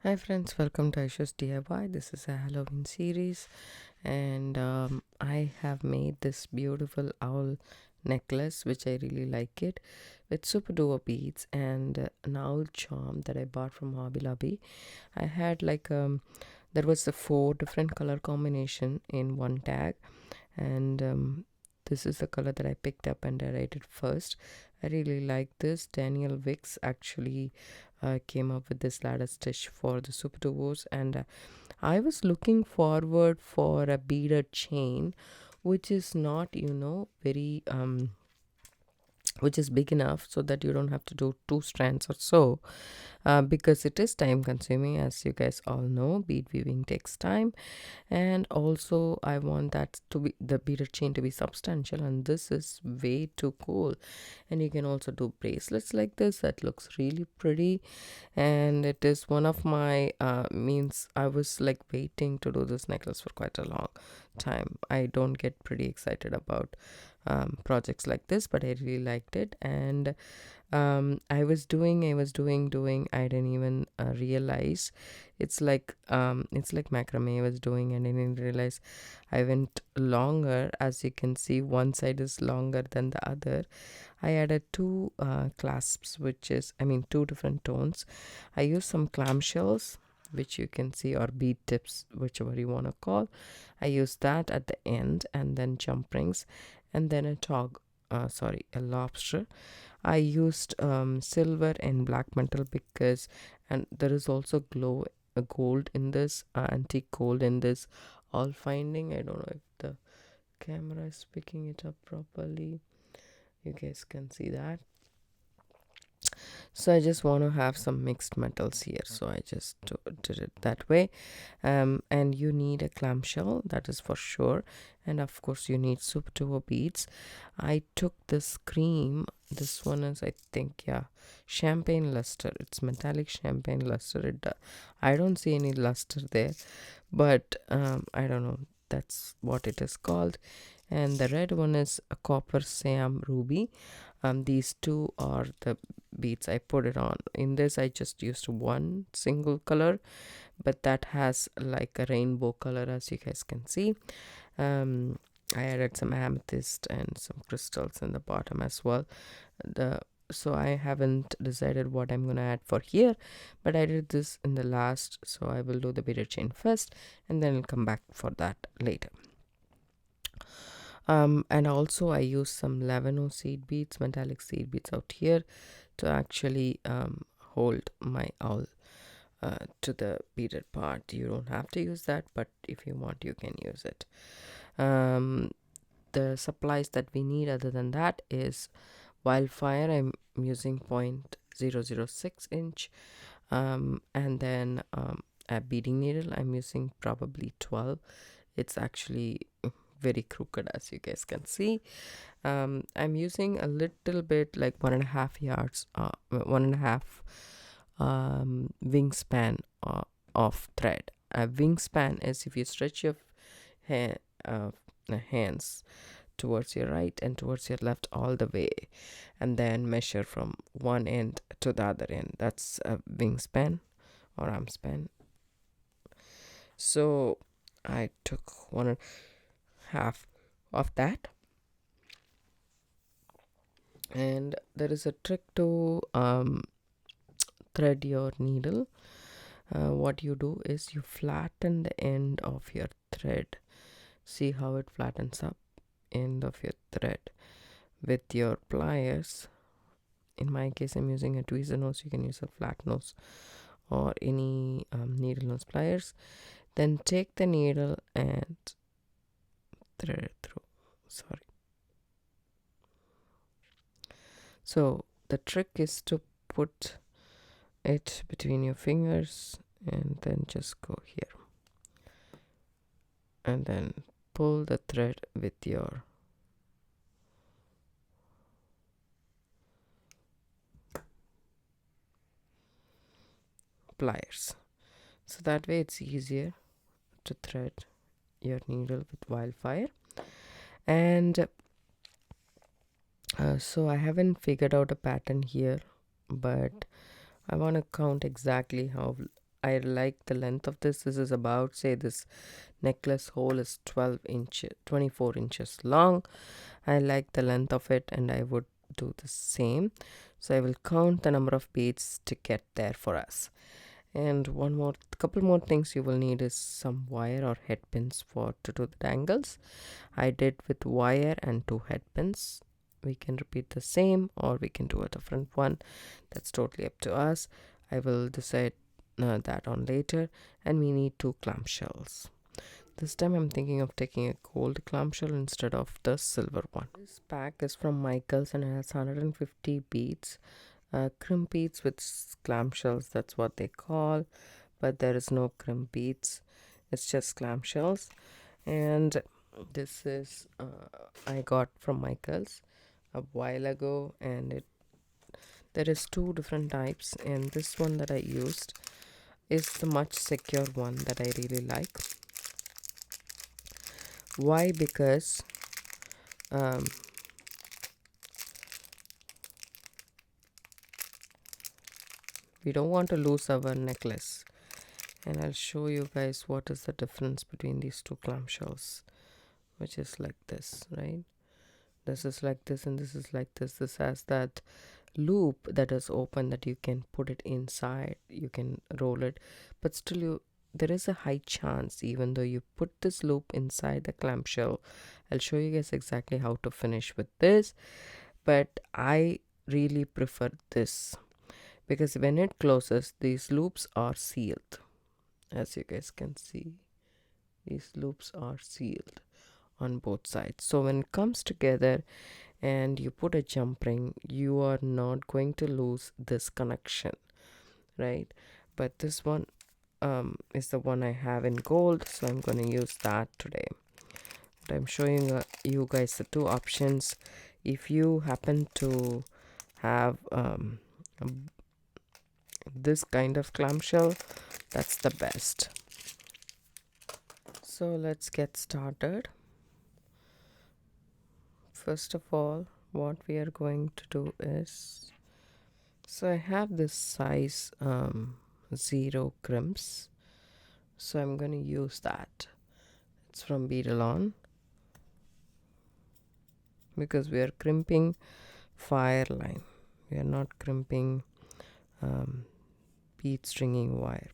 Hi friends, welcome to Aisha's DIY. This is a Halloween series, and I have made this beautiful owl necklace, which I really like it, with super duper beads and an owl charm that I bought from Hobby Lobby. I had there was the four different color combination in one tag, and this is the color that I picked up and I rated first. I really like this. Daniel Wicks actually came up with this ladder stitch for the super tubos, and I was looking forward for a beaded chain, which is not very which is big enough so that you don't have to do two strands or so, because it is time consuming. As you guys all know, bead weaving takes time, and also I want that to be the beater chain to be substantial, and this is way too cool. And you can also do bracelets like this that looks really pretty, and it is one of my means I was like waiting to do this necklace for quite a long time. I don't get pretty excited about projects like this, but I really liked it. And I was doing. I didn't even realize it's like macrame I was doing, and I didn't realize I went longer. As you can see, one side is longer than the other. I added two clasps, which is, I mean, two different tones. I used some clamshells, which you can see, or bead tips, whichever you want to call. I used that at the end, and then jump rings, and then a lobster. I used silver and black metal because, and there is also gold in this, antique gold in this. All finding. I don't know if the camera is picking it up properly. You guys can see that. So I just want to have some mixed metals here, so I just did it that way. And you need a clamshell, that is for sure, and of course you need super duper beads. I took this cream. This one is, I think, yeah, champagne luster. It's metallic champagne luster. I don't see any luster there, but I don't know, that's what it is called. And the red one is a copper Siam ruby. These two are the beads I put it on. In this I just used one single color, but that has like a rainbow color, as you guys can see. I added some amethyst and some crystals in the bottom as well. The So I haven't decided what I'm gonna add for here, but I did this in the last, so I will do the beater chain first, and then I'll come back for that later. And also I use some laveno seed beads, metallic seed beads out here, to actually hold my owl to the beaded part. You don't have to use that, but if you want, you can use it. um, the supplies that we need other than that is wildfire. I'm using 0.006 inch, and then a beading needle. I'm using probably 12. It's actually very crooked, as you guys can see. I'm using a little bit, like 1.5 yards, 1.5 wingspan of thread. A wingspan is if you stretch your ha- uh, hands towards your right and towards your left all the way, and then measure from one end to the other end. That's a wingspan or arm span. So I took 1.5 of that. And there is a trick to thread your needle. What you do is you flatten the end of your thread. See how it flattens up? End of your thread with your pliers. In my case, I'm using a tweezer nose. You can use a flat nose or any needle nose pliers. Then take the needle and thread it through. Sorry. So the trick is to put it between your fingers and then just go here, and then pull the thread with your pliers. So that way it's easier to thread your needle with wildfire. And so I haven't figured out a pattern here, but I want to count exactly how I like the length of this. This is about, say, this necklace hole is 24 inches long. I like the length of it, and I would do the same. So I will count the number of beads to get there for us. And couple more things you will need is some wire or head pins to do the dangles. I did with wire and 2 head pins. We can repeat the same, or we can do a different one. That's totally up to us. I will decide that on later. And we need 2 clamshells. This time I'm thinking of taking a gold clamshell instead of the silver one. This pack is from Michaels and it has 150 beads. Crimp beads with clamshells, that's what they call, but there is no crimp beads. It's just clamshells. And this is I got from Michaels a while ago, and there is 2 different types, and this one that I used is the much secure one that I really like. Why? Because we don't want to lose our necklace. And I'll show you guys what is the difference between these 2 clamshells, which is like this, right? This is like this and this is like this. This has that loop that is open that you can put it inside, you can roll it, but still there is a high chance, even though you put this loop inside the clamshell. I'll show you guys exactly how to finish with this, but I really prefer this because when it closes, these loops are sealed. As you guys can see, these loops are sealed on both sides. So when it comes together and you put a jump ring, you are not going to lose this connection, right? But this one is the one I have in gold, so I'm going to use that today. But I'm showing you guys the 2 options. If you happen to have this kind of clamshell, that's the best. So let's get started. First of all, what we are going to do is, so I have this size 0 crimps, so I'm going to use that. It's from Beadalon, because we are crimping fire line, we are not crimping bead stringing wire.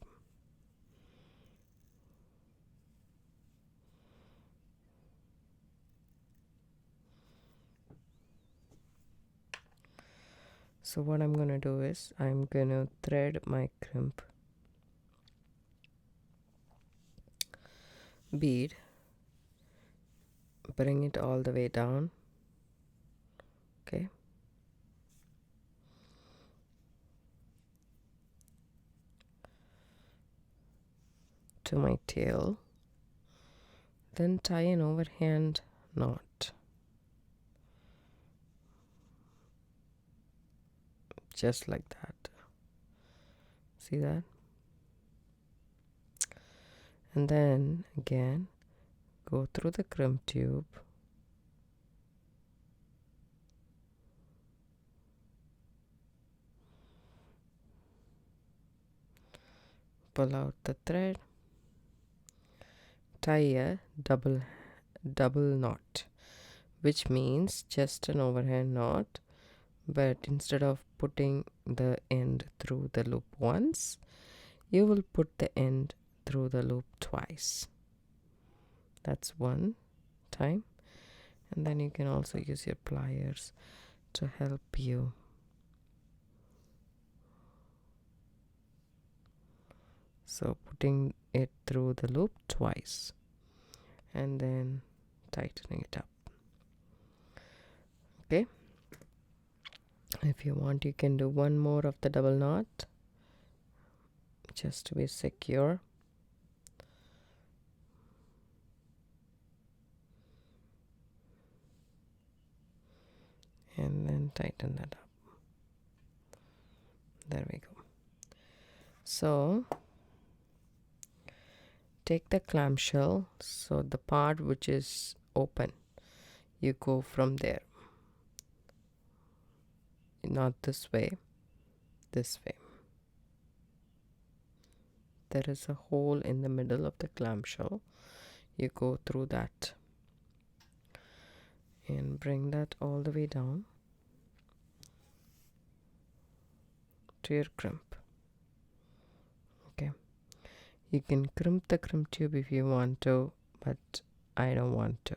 So what I'm going to do is I'm going to thread my crimp bead, bring it all the way down, okay, to my tail, then tie an overhand knot, just like that. See that? And then again go through the crimp tube, pull out the thread, tie a double knot, which means just an overhand knot, but instead of putting the end through the loop once, you will put the end through the loop twice. That's one time, and then you can also use your pliers to help you. So putting it through the loop twice and then tightening it up. Okay, if you want, you can do one more of the double knot just to be secure. And then tighten that up. There we go. So take the clamshell, so the part which is open, you go from there, not this way, this way. there is a hole in the middle of the clamshell. You go through that and bring that all the way down to your crimp. Okay, you can crimp the crimp tube if you want to, but I don't want to.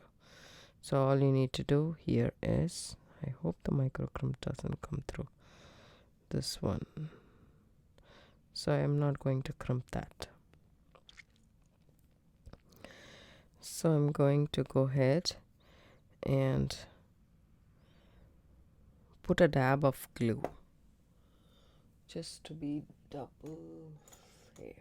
So all you need to do here is, I hope the micro crimp doesn't come through this one, so I'm not going to crimp that. So I'm going to go ahead and put a dab of glue just to be double safe.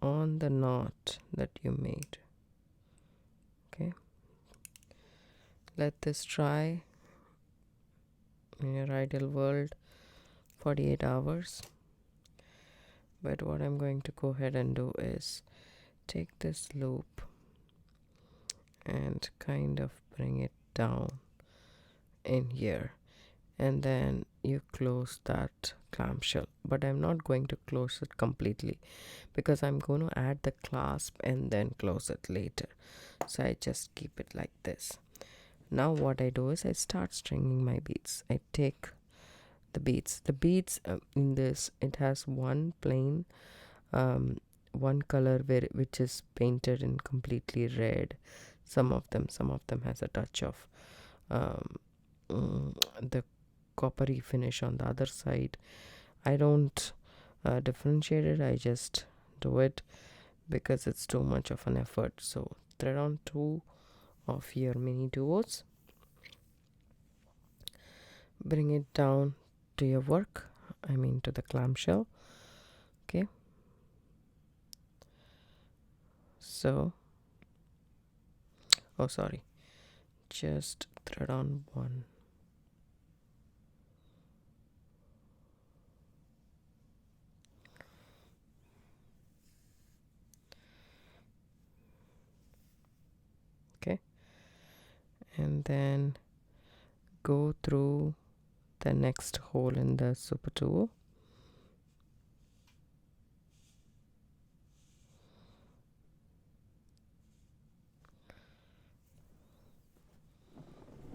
On the knot that you made. Okay, let this dry in your ideal world 48 hours. But what I'm going to go ahead and do is take this loop and kind of bring it down in here, and then you close that clamshell. But I'm not going to close it completely because I'm going to add the clasp and then close it later. So I just keep it like this. Now what I do is I start stringing my beads. I take the beads in this, it has one plain one color which is painted in completely red. Some of them has a touch of the coppery finish on the other side. I don't differentiate it, I just do it because it's too much of an effort. So thread on 2 of your mini duos, bring it down to your work, to the clamshell. Okay, so just thread on 1. Okay, and then go through the next hole in the super tool.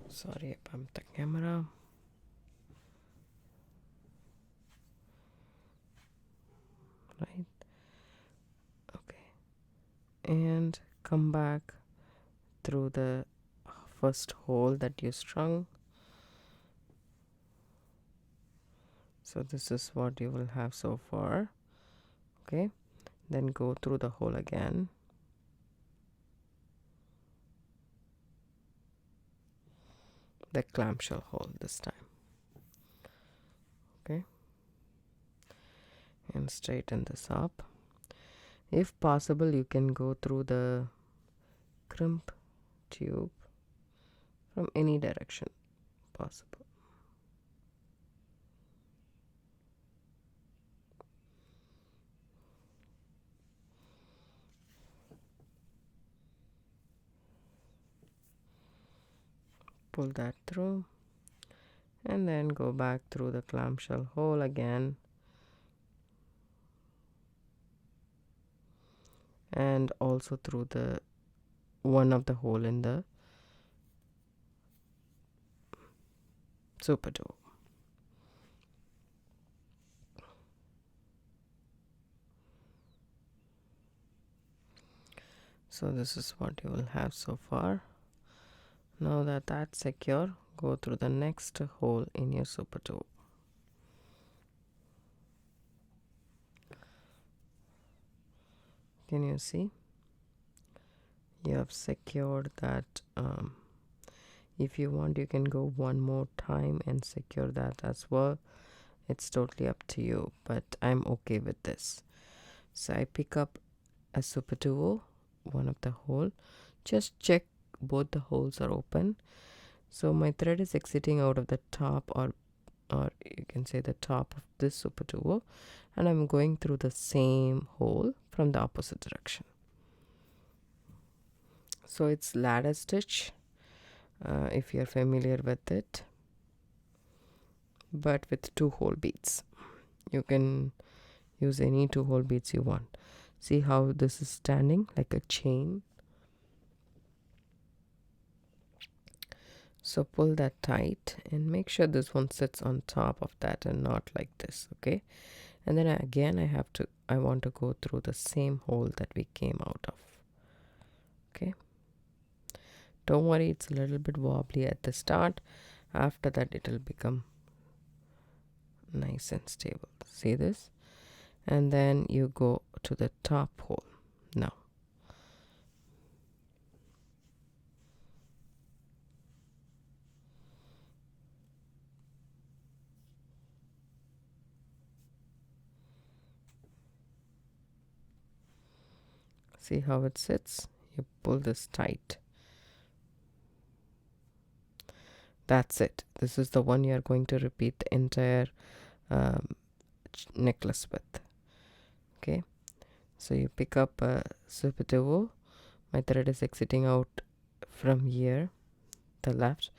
Sorry, I bumped the camera. Right, okay, and come back through the first hole that you strung. So this is what you will have so far. Okay, then go through the hole again, the clamshell hole this time. Okay, and straighten this up. If possible, you can go through the crimp tube from any direction possible. Pull that through and then go back through the clamshell hole again, and also through the one of the hole in the super door. So this is what you will have so far. Now that that's secure, go through the next hole in your super tube. Can you see? You have secured that. If you want, you can go one more time and secure that as well. It's totally up to you, but I'm okay with this. So I pick up a super duo, one of the hole. Just check both the holes are open. So my thread is exiting out of the top, or you can say the top of this super duo, and I'm going through the same hole from the opposite direction. So it's ladder stitch if you're familiar with it, but with 2 hole beads. You can use any 2 hole beads you want. See how this is standing like a chain? So pull that tight and make sure this one sits on top of that and not like this, okay? And then again I want to go through the same hole that we came out of. Okay, don't worry, it's a little bit wobbly at the start. After that it'll become nice and stable. See this? And then you go to the top hole now. See how it sits? You pull this tight. That's it. This is the one you are going to repeat the entire necklace with. Okay, so you pick up a super duo. My thread is exiting out from here, the left,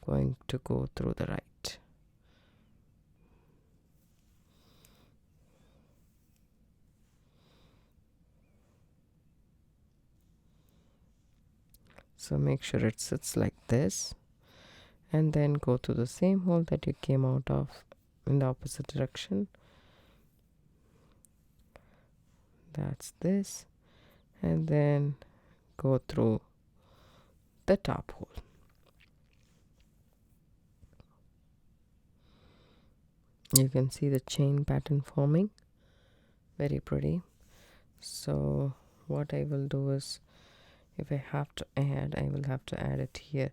going to go through the right. So make sure it sits like this, and then go to the same hole that you came out of in the opposite direction. That's this, and then go through the top hole. You can see the chain pattern forming, very pretty. So what I will do is, if I have to add, I will have to add it here,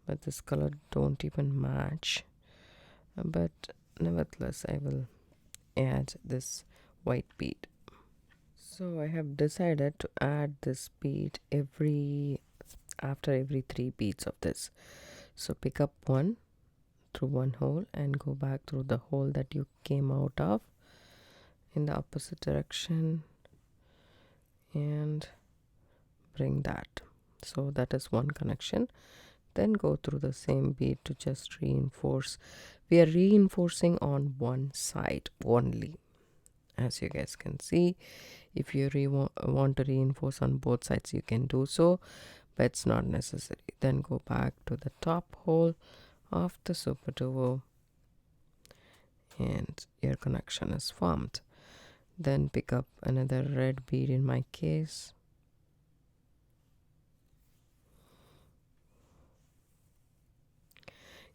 but this color don't even match, but nevertheless I will add this white bead. So I have decided to add this bead after every 3 beads of this. So pick up one through one hole and go back through the hole that you came out of in the opposite direction and bring that. So that is one connection. Then go through the same bead to just reinforce. We are reinforcing on one side only, as you guys can see. If you want to reinforce on both sides, you can do so, but it's not necessary. Then go back to the top hole of the super duo and your connection is formed. Then pick up another red bead in my case.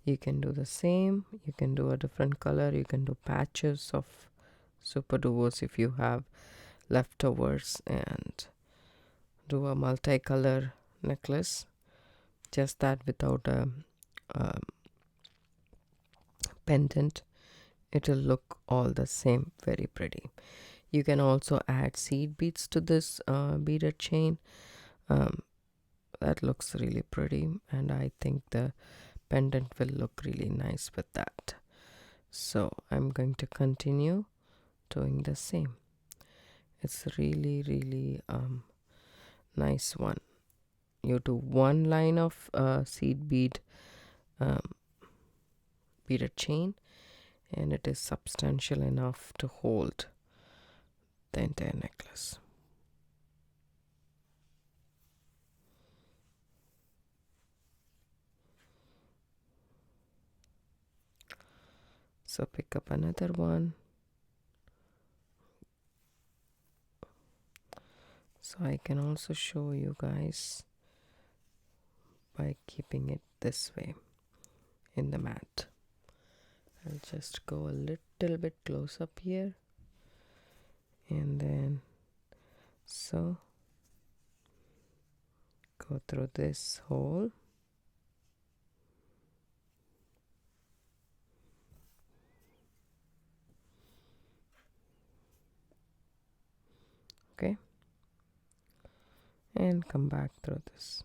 You can do the same. You can do a different color. You can do patches of super duos if you have leftovers, and do a multicolor necklace, just that without a pendant. It will look all the same, very pretty. You can also add seed beads to this beaded chain. That looks really pretty, and I think the pendant will look really nice with that. So I'm going to continue doing the same. It's really nice one. You do one line of seed bead beaded chain, and it is substantial enough to hold the entire necklace. So pick up another one. So I can also show you guys by keeping it this way in the mat. I'll just go a little bit close up here, and then so go through this hole. Okay, and come back through this.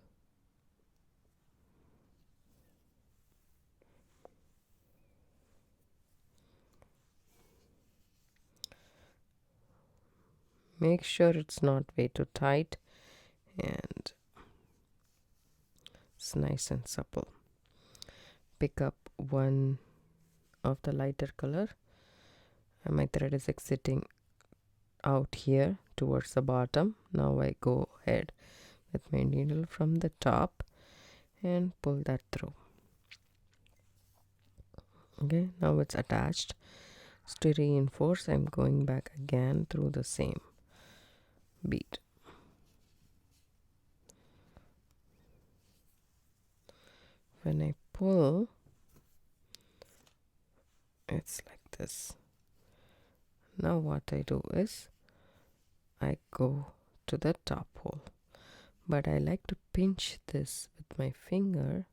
Make sure it's not way too tight, and It's nice and supple. Pick up one of the lighter color, and my thread is exiting out here towards the bottom. Now I go ahead with my needle from the top and pull that through. Okay, now it's attached. So to reinforce, I'm going back again through the same bead. When I pull, it's like this. Now what I do is I go to the top hole, but I like to pinch this with my finger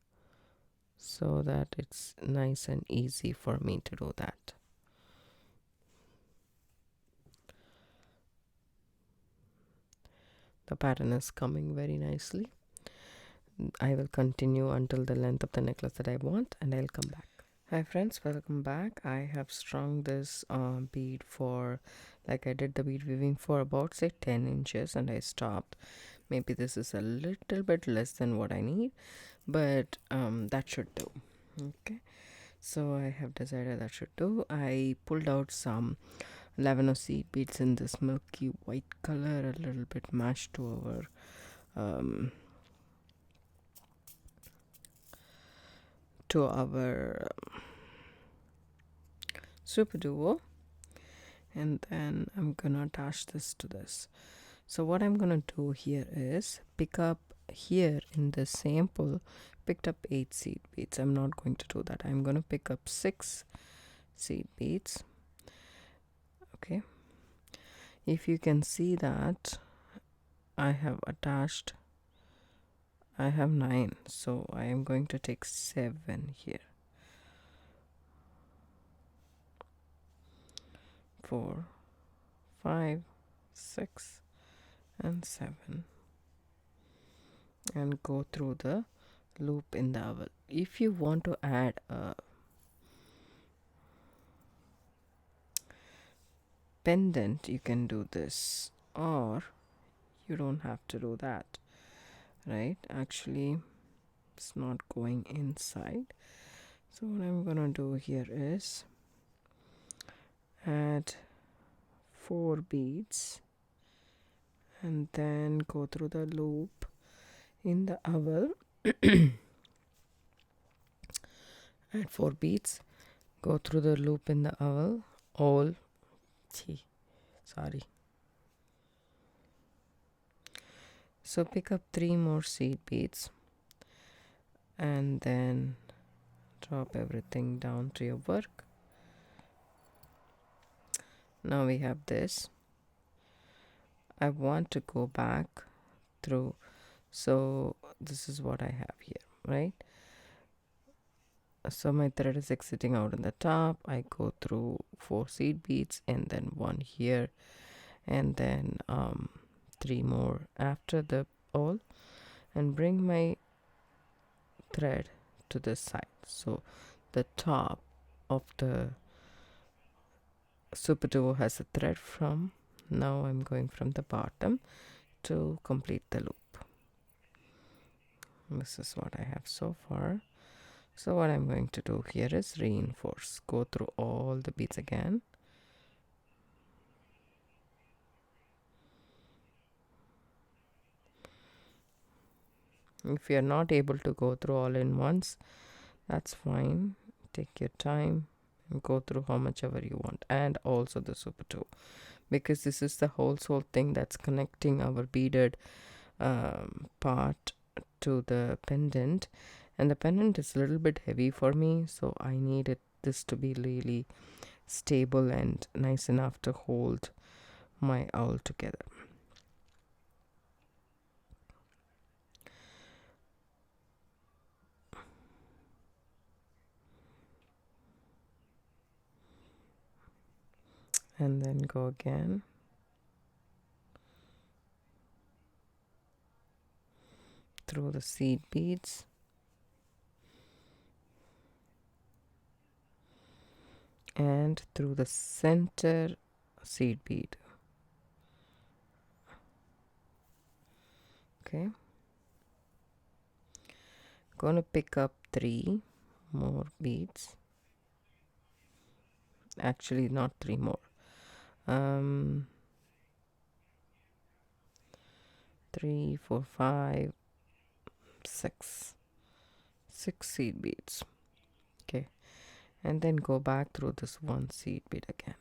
so that it's nice and easy for me to do that. The pattern is coming very nicely. I will continue until the length of the necklace that I want, and I'll come back. Hi friends, welcome back. I have strung this bead for, like I did the bead weaving for about say 10 inches and I stopped. Maybe this is a little bit less than what I need, but that should do. Okay, so I have decided that should do. I pulled out some lavender seed beads in this milky white color, a little bit matched to our super duo, and then I'm gonna attach this to this. So what I'm gonna do here is pick up here in the same pull, picked up 8 seed beads. I'm not going to do that. I'm gonna pick up 6 seed beads. Okay, if you can see that I have attached, I have 9, so I am going to take 7 here. 4, 5, 6 and 7, and go through the loop in the owl. If you want to add a pendant, you can do this, or you don't have to do that, right? Actually, it's not going inside. So what I'm gonna do here is add 4 beads and then go through the loop in the owl. Add 4 beads, go through the loop in the owl, so pick up 3 more seed beads and then drop everything down to your work. Now we have this. I want to go back through, so this is what I have here, right? So my thread is exiting out on the top. I go through 4 seed beads and then 1 here, and then 3 more after the all, and bring my thread to this side. So the top of the super duo has a thread from. Now I'm going from the bottom to complete the loop. This is what I have so far. So what I'm going to do here is reinforce. Go through all the beads again. If you're not able to go through all in once, that's fine. Take your time and go through how much ever you want, and also the super two, because this is the whole thing that's connecting our beaded part to the pendant, and the pendant is a little bit heavy for me, so I needed this to be really stable and nice enough to hold my owl together. And then go again. Through the seed beads. And through the center seed bead. Okay. Gonna pick up 3 more beads. Actually, not 3 more. 3, 4, 5, 6 seed beads. Okay, and then go back through this 1 seed bead again.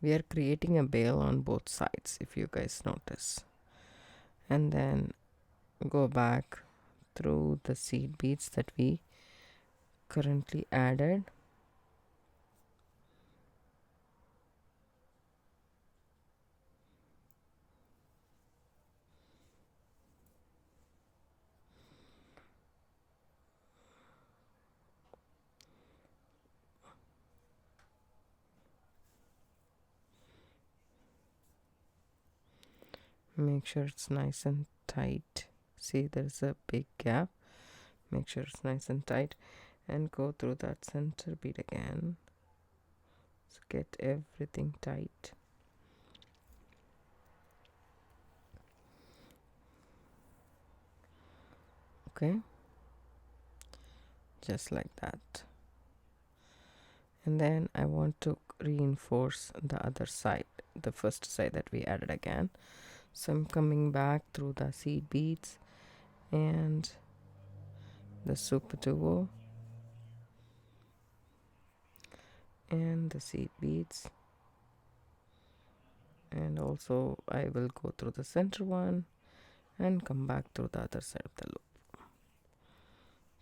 We are creating a bail on both sides, if you guys notice. And then go back through the seed beads that we currently added. Make sure it's nice and tight. See, there's a big gap. Make sure it's nice and tight, and go through that center bead again. So get everything tight. Okay, just like that. And then I want to reinforce the other side, the first side that we added again. So I'm coming back through the seed beads and the super duo and the seed beads, and also I will go through the center one and come back through the other side of the loop.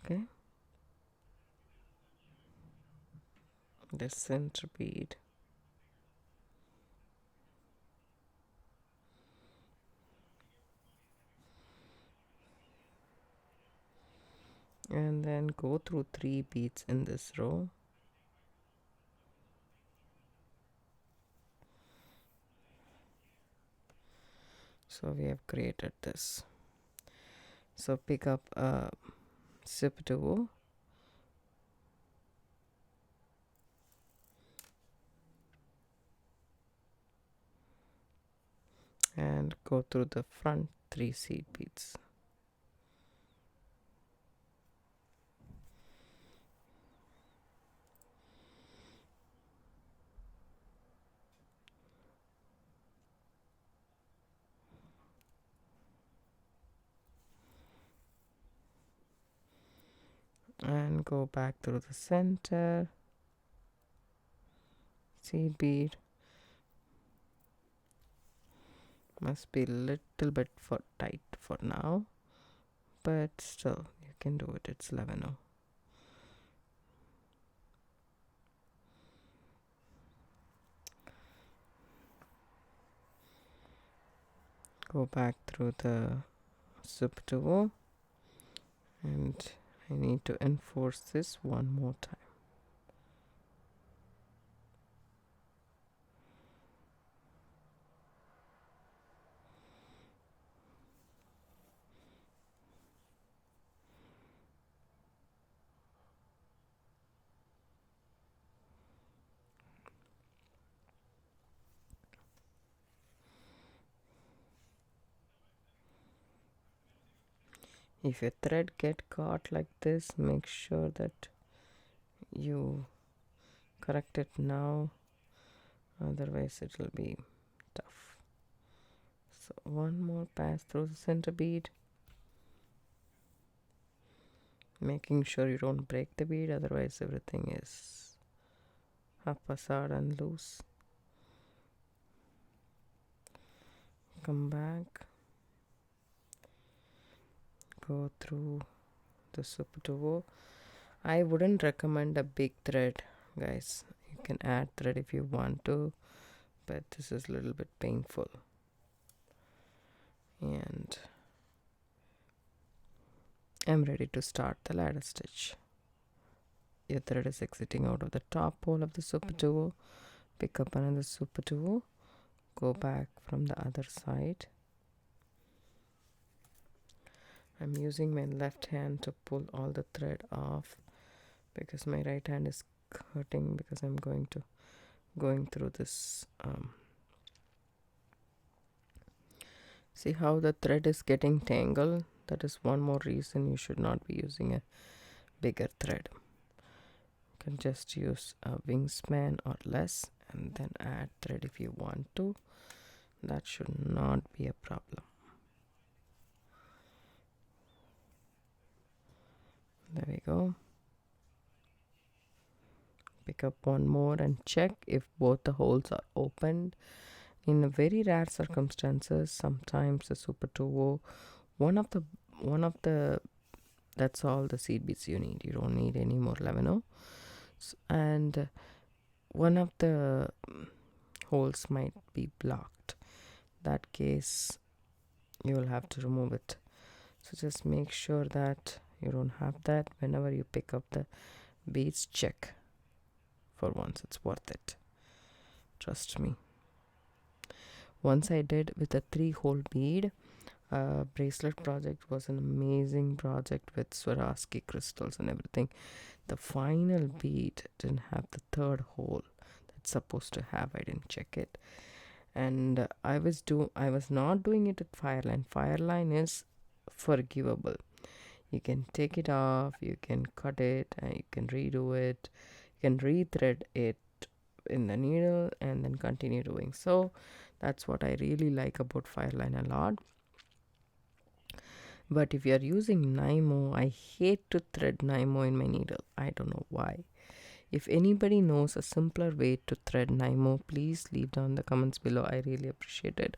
Okay, the center bead, and then go through 3 beads in this row. So we have created this. So pick up a zip duo and go through the front 3 seed beads. And go back through the center seed bead. Must be a little bit for tight for now, but still you can do it. It's 11:00. Go back through the zip duo, and I need to enforce this one more time. If your thread get caught like this, make sure that you correct it now, otherwise it will be tough. So one more pass through the center bead, making sure you don't break the bead, otherwise everything is haphazard and loose. Come back, go through the super duo. I wouldn't recommend a big thread, guys. You can add thread if you want to, but this is a little bit painful. And I'm ready to start the ladder stitch. Your thread is exiting out of the top hole of the super duo. Pick up another super duo, go back from the other side. I'm using my left hand to pull all the thread off because my right hand is hurting because I'm going through this. See how the thread is getting tangled? That is one more reason you should not be using a bigger thread. You can just use a wingspan or less and then add thread if you want to. That should not be a problem. There we go. Pick up one more and check if both the holes are opened. In very rare circumstances, sometimes the Super 2O, one of the that's all the seed beads you need. You don't need any more 11O. And one of the holes might be blocked. That case, you will have to remove it. So just make sure that you don't have that. Whenever you pick up the beads, check. For once, it's worth it. Trust me. Once I did with a 3-hole bead. Bracelet project was an amazing project with Swarovski crystals and everything. The final bead didn't have the 3rd hole that's supposed to have. I didn't check it, and I was not doing it at Fireline. Fireline is forgivable. You can take it off, you can cut it, and you can redo it. You can rethread it in the needle and then continue doing. So that's what I really like about Fireline a lot. But if you are using Nymo, I hate to thread Nymo in my needle. I don't know why. If anybody knows a simpler way to thread Nymo, please leave down the comments below. I really appreciate it.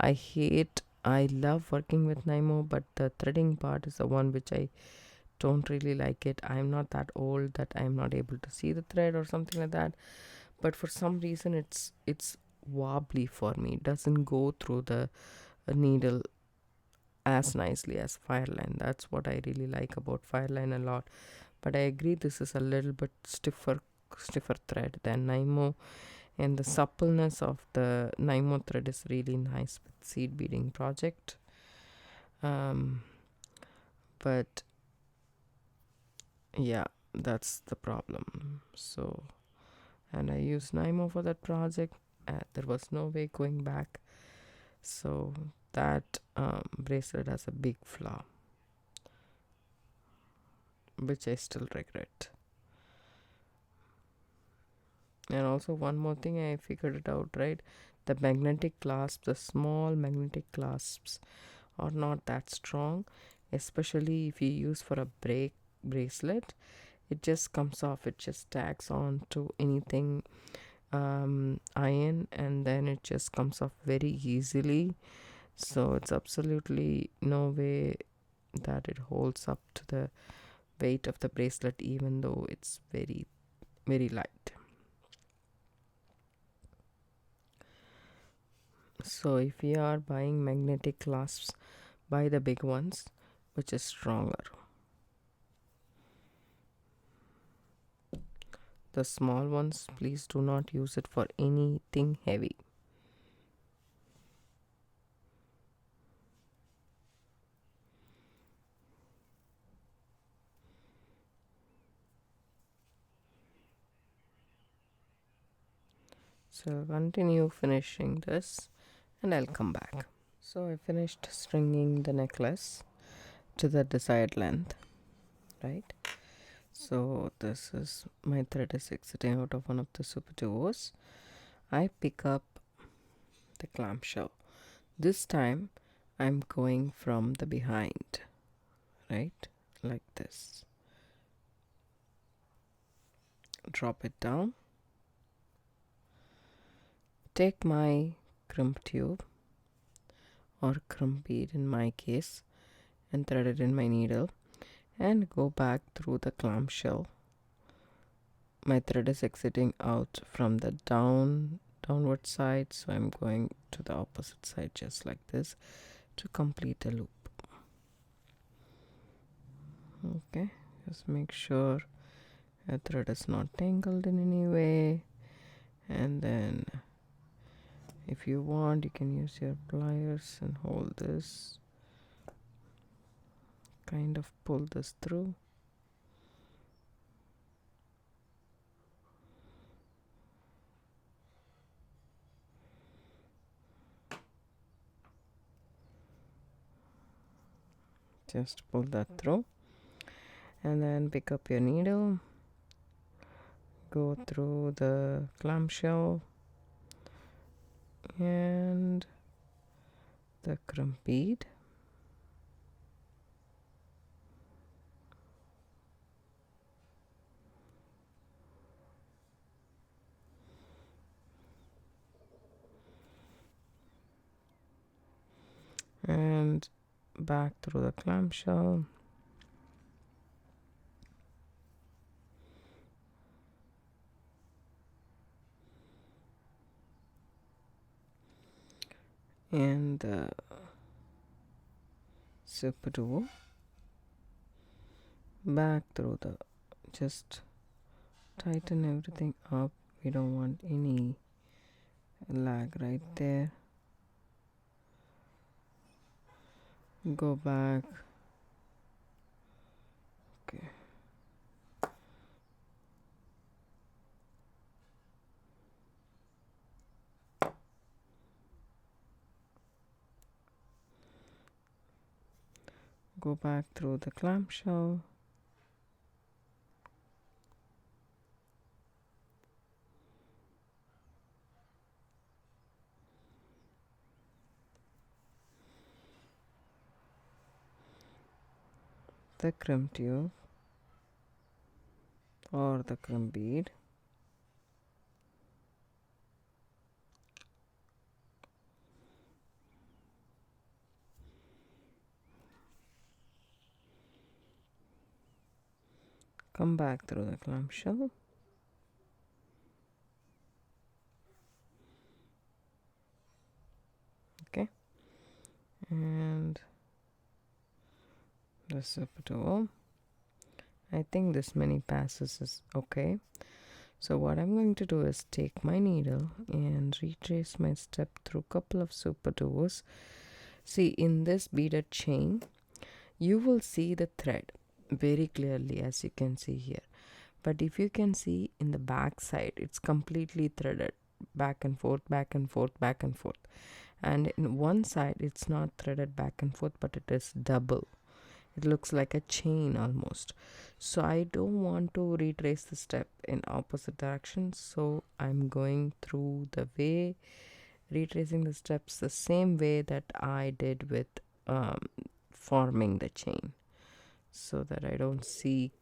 I love working with Nymo, but the threading part is the one which I don't really like it. I'm not that old that I'm not able to see the thread or something like that. But for some reason, it's wobbly for me. It doesn't go through the needle as nicely as Fireline. That's what I really like about Fireline a lot. But I agree this is a little bit stiffer thread than Nymo, and the suppleness of the Nymo thread is really nice with seed beading project. But yeah, that's the problem. So, and I used Nymo for that project. There was no way going back. So that bracelet has a big flaw, which I still regret. And also one more thing, I figured it out, right? The magnetic clasps, the small magnetic clasps are not that strong, especially if you use for a bracelet. It just comes off, it just tags on to anything iron, and then it just comes off very easily. So it's absolutely no way that it holds up to the weight of the bracelet, even though it's very, very light. So if you are buying magnetic clasps, buy the big ones, which is stronger. The small ones, please do not use it for anything heavy. So continue finishing this and I'll come back. So I finished stringing the necklace to the desired length, right? So this is my thread is exiting out of one of the Super 2Os. I pick up the clamshell. This time I'm going from the behind, right? Like this. Drop it down. Take my crimp tube or crimp bead in my case and thread it in my needle and go back through the clamshell. My thread is exiting out from the downward side, so I'm going to the opposite side just like this to complete the loop. Okay, just make sure your thread is not tangled in any way, and then if you want you can use your pliers and hold this, kind of pull this through. just pull that through, and then pick up your needle, go through the clamshell and the crumb bead, and back through the clamshell, and the super duo, back through the, just tighten everything up. We don't want any lag right there. Go back. Okay. Go back through the clamshell. The crumb tube or the crumb bead. Come back through the clamshell. Okay. And the super duo. I think this many passes is okay. So what I'm going to do is take my needle and retrace my step through a couple of super duos. See, in this beaded chain, you will see the thread very clearly, as you can see here. But if you can see in the back side, it's completely threaded back and forth, back and forth, back and forth. And in one side, it's not threaded back and forth, but it is double. It looks like a chain almost. So I don't want to retrace the step in opposite direction. So I'm going through the way, retracing the steps the same way that I did with forming the chain, so that I don't see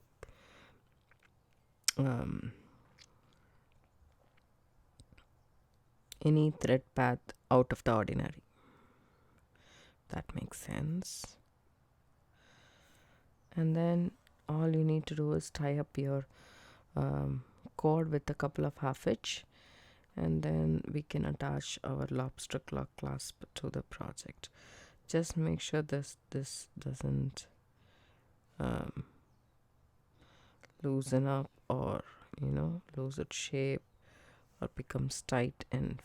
any thread path out of the ordinary. That makes sense. And then all you need to do is tie up your cord with a couple of half hitch, and then we can attach our lobster claw clasp to the project. Just make sure this doesn't loosen up or lose its shape or becomes tight and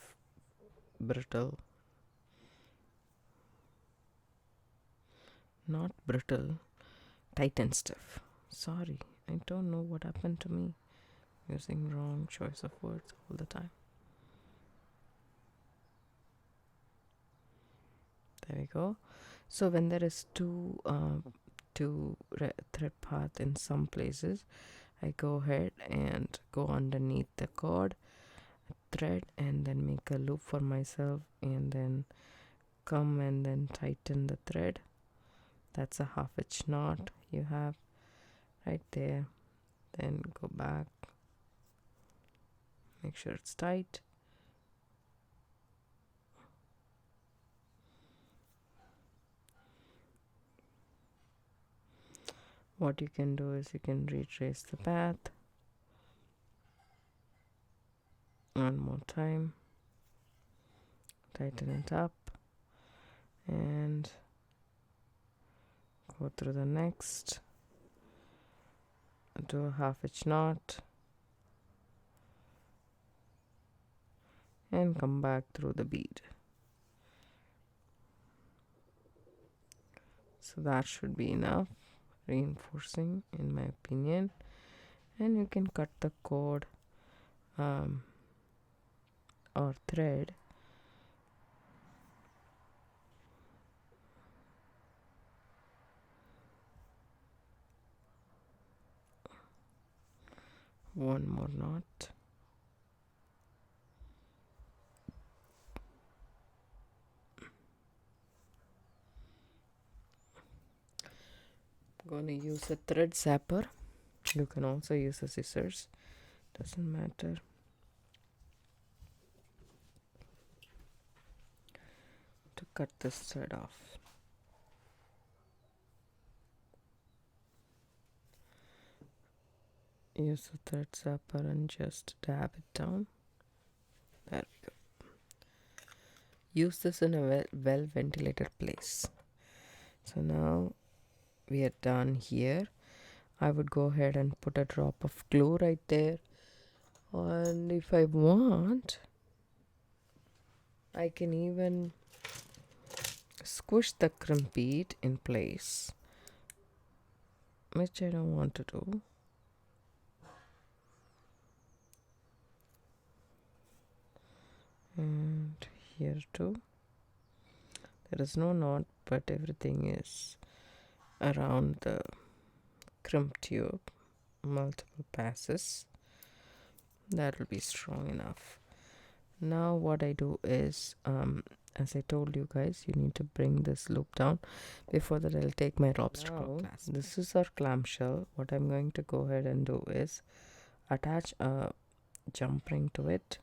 brittle. Not brittle, tight and stiff. Sorry, I don't know what happened to me. Using wrong choice of words all the time. There we go. So when there is two thread path in some places, I go ahead and go underneath the cord, thread, and then make a loop for myself, and then come and then tighten the thread. That's a half hitch knot you have right there. Then go back, make sure it's tight. What you can do is you can retrace the path one more time, tighten it up, and go through the next, do a half hitch knot, and come back through the bead. So that should be enough reinforcing in my opinion. And you can cut the cord or thread one more knot. I'm going to use a thread zapper. You can also use a scissors, doesn't matter. To cut this thread off. Use the thread zapper and just dab it down. There we go. Use this in a well ventilated place. So now we are done here. I would go ahead and put a drop of glue right there, and if I want, I can even squish the crimp bead in place, which I don't want to do. And here too, there is no knot, but everything is around the crimp tube, multiple passes. That will be strong enough. Now what I do is, as I told you guys, you need to bring this loop down. Before that, I'll take my lobster claw clasp. This is our clamshell. What I'm going to go ahead and do is attach a jump ring to it,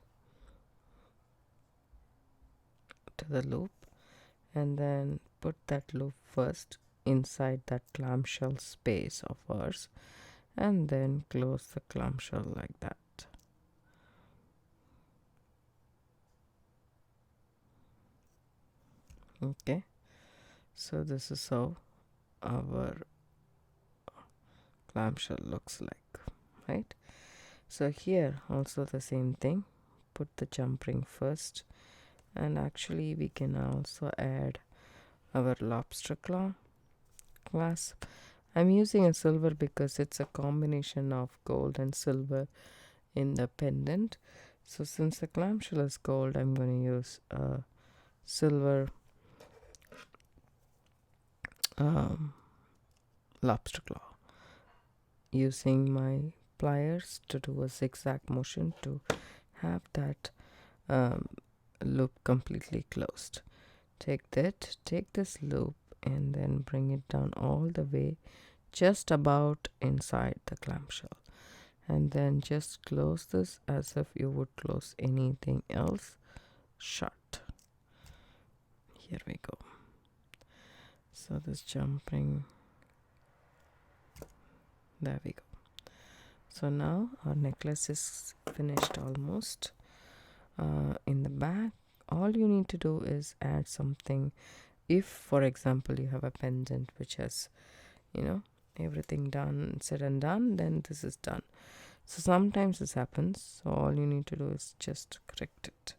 to the loop, and then put that loop first inside that clamshell space of ours, and then close the clamshell like that. Okay, so this is how our clamshell looks like, right? So here also the same thing, put the jump ring first, and actually we can also add our lobster claw clasp. I'm using a silver because it's a combination of gold and silver in the pendant. So since the clamshell is gold, I'm going to use a silver lobster claw, using my pliers to do a zigzag motion to have that loop completely closed. Take this loop and then bring it down all the way just about inside the clamshell, and then just close this as if you would close anything else shut. Here we go. So this jump ring, there we go. So now our necklace is finished almost. In the back, all you need to do is add something. If, for example, you have a pendant which has, everything done, said and done, then this is done. So sometimes this happens. So all you need to do is just correct it.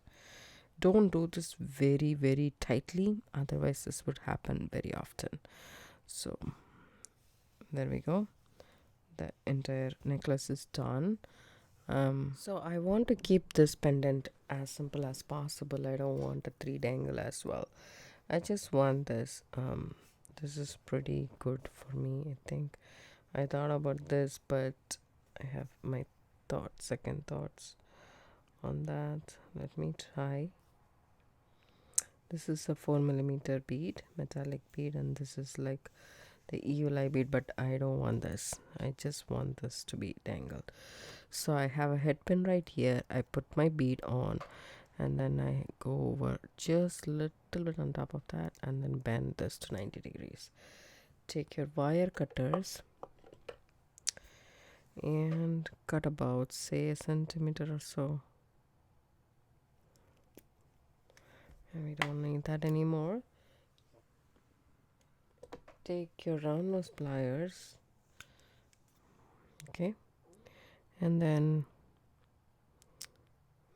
Don't do this very, very tightly. Otherwise, this would happen very often. So there we go. The entire necklace is done. So I want to keep this pendant as simple as possible. I don't want a 3 dangle as well. I just want this. This is pretty good for me, I think. I thought about this, but I have my second thoughts on that. Let me try. This is a 4mm bead, metallic bead, and this is like the EULI bead, but I don't want this. I just want this to be dangled. So I have a head pin right here. I put my bead on, and then I go over just a little bit on top of that, and then bend this to 90 degrees. Take your wire cutters and cut about, say, a centimeter or so. And we don't need that anymore. Take your round nose pliers, okay, and then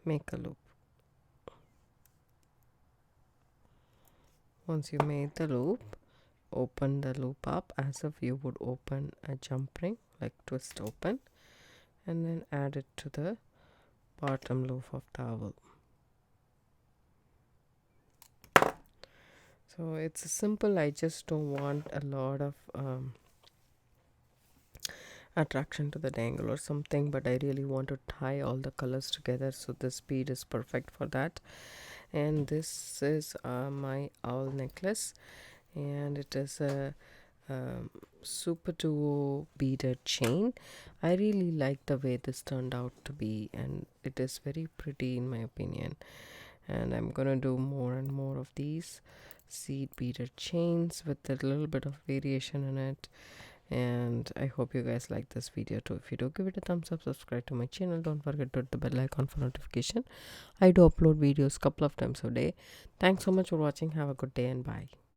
make a loop. Once you made the loop, open the loop up as if you would open a jump ring, like twist open, and then add it to the bottom loop of the owl. So it's simple. I just don't want a lot of attraction to the dangle or something, but I really want to tie all the colors together, so this bead is perfect for that. And this is my owl necklace, and it is a um, super duo beaded chain. I really like the way this turned out to be, and it is very pretty in my opinion. And I'm gonna do more and more of these seed beaded chains with a little bit of variation in it. And I hope you guys like this video too. If you do, give it a thumbs up, subscribe to my channel, don't forget to hit the bell icon for notification. I do upload videos couple of times a day. Thanks so much for watching. Have a good day and bye.